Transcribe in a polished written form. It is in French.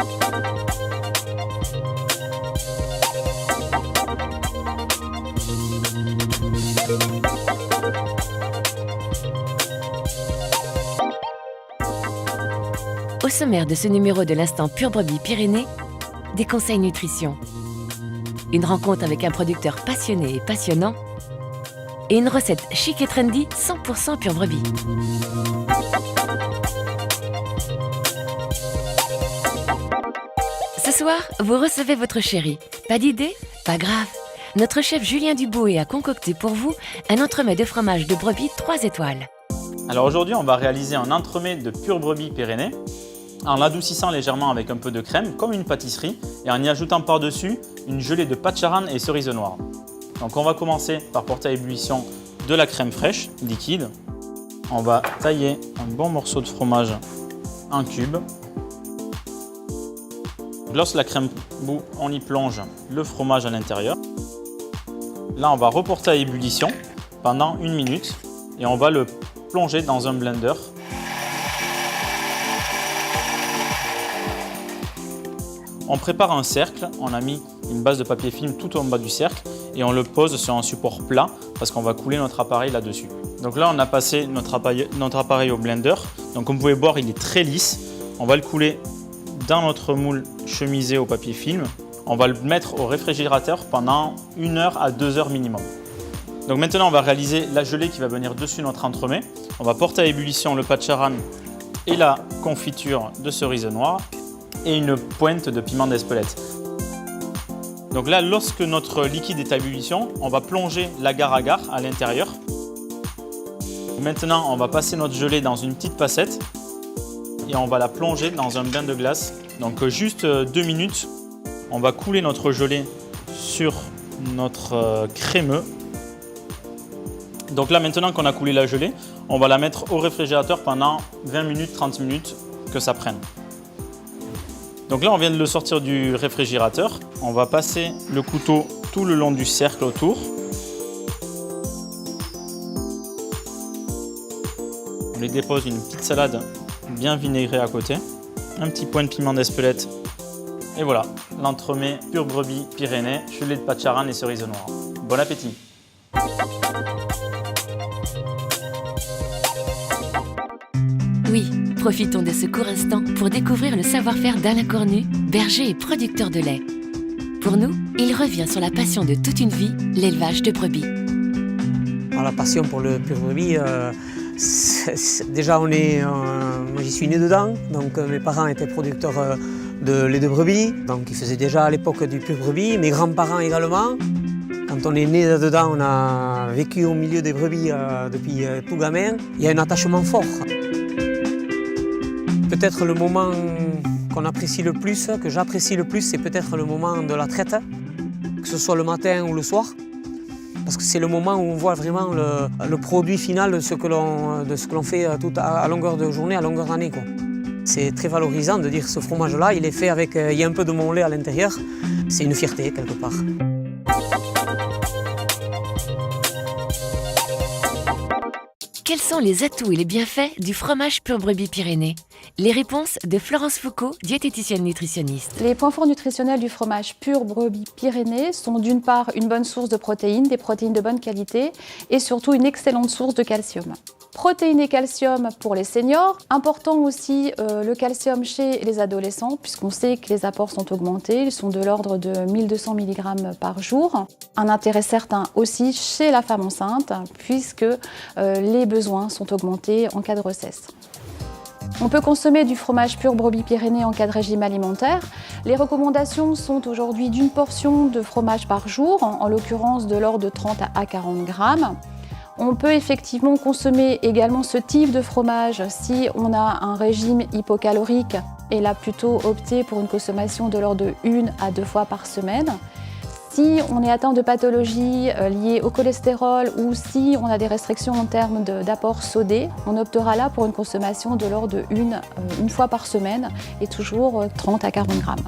Au sommaire de ce numéro de l'Instant Pure Brebis Pyrénées, des conseils nutrition, une rencontre avec un producteur passionné et passionnant et une recette chic et trendy 100% Pure Brebis. Ce soir, vous recevez votre chérie. Pas d'idée? Pas grave. Notre chef Julien Duboé a concocté pour vous un entremets de fromage de brebis 3 étoiles. Alors aujourd'hui, on va réaliser un entremets de Pure Brebis Pyrénées en l'adoucissant légèrement avec un peu de crème, comme une pâtisserie, et en y ajoutant par-dessus une gelée de pâte charane et cerise noire. Donc on va commencer par porter à ébullition de la crème fraîche, liquide. On va tailler un bon morceau de fromage en cubes. Lorsque la crème bout, on y plonge le fromage à l'intérieur. Là, on va reporter à ébullition pendant 1 minute et on va le plonger dans un blender. On prépare un cercle, on a mis une base de papier film tout en bas du cercle et on le pose sur un support plat parce qu'on va couler notre appareil là-dessus. Donc là, on a passé notre appareil au blender. Donc comme vous pouvez voir, il est très lisse. On va le couler dans notre moule chemisé au papier film. On va le mettre au réfrigérateur pendant 1 heure à 2 heures minimum. Donc maintenant, on va réaliser la gelée qui va venir dessus notre entremets. On va porter à ébullition le pâte charane et la confiture de cerise noire et une pointe de piment d'Espelette. Donc là, lorsque notre liquide est à ébullition, on va plonger l'agar-agar à l'intérieur. Maintenant, on va passer notre gelée dans une petite passette et on va la plonger dans un bain de glace. Donc juste 2 minutes, on va couler notre gelée sur notre crémeux. Donc là, maintenant qu'on a coulé la gelée, on va la mettre au réfrigérateur pendant 20 minutes, 30 minutes que ça prenne. Donc là, on vient de le sortir du réfrigérateur. On va passer le couteau tout le long du cercle autour. On les dépose une petite salade bien vinaigrée à côté. Un petit point de piment d'Espelette. Et voilà, l'entremet Pure Brebis Pyrénées, gelée de pâte charane et cerise noire. Bon appétit! Oui, profitons de ce court instant pour découvrir le savoir-faire d'Alain Cornu, berger et producteur de lait. Pour nous, il revient sur la passion de toute une vie, l'élevage de brebis. Alors, la passion pour le Pure Brebis, déjà moi j'y suis né dedans, donc mes parents étaient producteurs de lait de brebis, donc ils faisaient déjà à l'époque du Pure Brebis, mes grands-parents également. Quand on est né là-dedans, on a vécu au milieu des brebis depuis tout gamin. Il y a un attachement fort. Peut-être le moment qu'on apprécie le plus, que j'apprécie le plus, c'est peut-être le moment de la traite, que ce soit le matin ou le soir, parce que c'est le moment où on voit vraiment le produit final de ce que l'on fait à longueur de journée, à longueur d'année. C'est très valorisant de dire que ce fromage-là, il est fait avec, il y a un peu de mon lait à l'intérieur. C'est une fierté quelque part. Quels sont les atouts et les bienfaits du fromage Pure Brebis Pyrénées? Les réponses de Florence Foucault, diététicienne nutritionniste. Les points forts nutritionnels du fromage Pure Brebis Pyrénées sont d'une part une bonne source de protéines, des protéines de bonne qualité, et surtout une excellente source de calcium. Protéines et calcium pour les seniors. Important aussi le calcium chez les adolescents, puisqu'on sait que les apports sont augmentés. Ils sont de l'ordre de 1200 mg par jour. Un intérêt certain aussi chez la femme enceinte, puisque les besoins sont augmentés en cas de grossesse. On peut consommer du fromage Pure Brebis Pyrénées en cas de régime alimentaire. Les recommandations sont aujourd'hui d'une portion de fromage par jour, en l'occurrence de l'ordre de 30 à 40 grammes. On peut effectivement consommer également ce type de fromage si on a un régime hypocalorique et là plutôt opter pour une consommation de l'ordre de 1 à 2 fois par semaine. Si on est atteint de pathologies liées au cholestérol ou si on a des restrictions en termes d'apport sodé, on optera là pour une consommation de l'ordre de 1 fois par semaine et toujours 30 à 40 grammes.